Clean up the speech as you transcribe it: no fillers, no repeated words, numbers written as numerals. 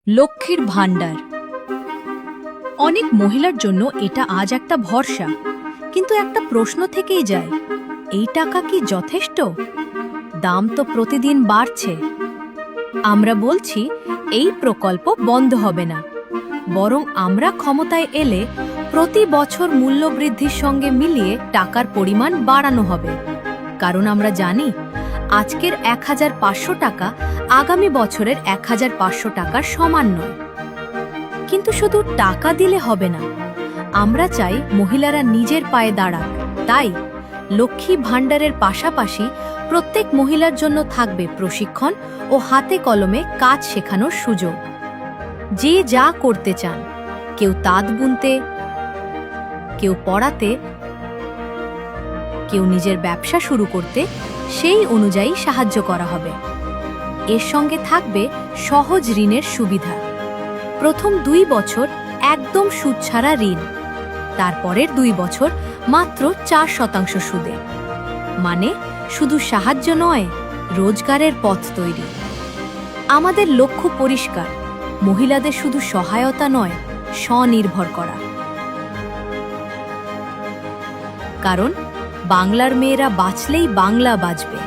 লক্ষ্মীর ভাণ্ডার। অনেক মহিলার জন্য এটা আজ একটা ভরসা, কিন্তু একটা প্রশ্ন থেকেই যায়, এই টাকা কি যথেষ্ট? দাম তো প্রতিদিন বাড়ছে। আমরা বলছি এই প্রকল্প বন্ধ হবে না, বরং আমরা ক্ষমতায় এলে প্রতি বছর মূল্যবৃদ্ধির সঙ্গে মিলিয়ে টাকার পরিমাণ বাড়ানো হবে। কারণ আমরা জানি আজকের ১,৫০০ টাকা আগামী বছরের ১,৫০০ টাকার সমান নয়। কিন্তু শুধু টাকা দিলে হবে না, আমরা চাই মহিলারা নিজের পায়ে দাঁড়াক। তাই লক্ষ্মী ভাণ্ডারের পাশাপাশি প্রত্যেক মহিলার জন্য থাকবে প্রশিক্ষণ ও হাতে কলমে কাজ শেখানোর সুযোগ। যে যা করতে চান, কেউ তাঁত বুনতে, কেউ পড়াতে, কেউ নিজের ব্যবসা শুরু করতে, সেই অনুযায়ী সাহায্য করা হবে। এর সঙ্গে থাকবে সহজ ঋণের সুবিধা। প্রথম ২ বছর একদম সুদ ছাড়া ঋণ, তারপরের ২ বছর মাত্র ৪% সুদে। মানে শুধু সাহায্য নয়, রোজগারের পথ তৈরি। আমাদের লক্ষ্য পরিষ্কার, মহিলাদের শুধু সহায়তা নয়, স্বনির্ভর করা। কারণ বাংলার মেয়েরা বাঁচলেই বাংলা বাঁচবে।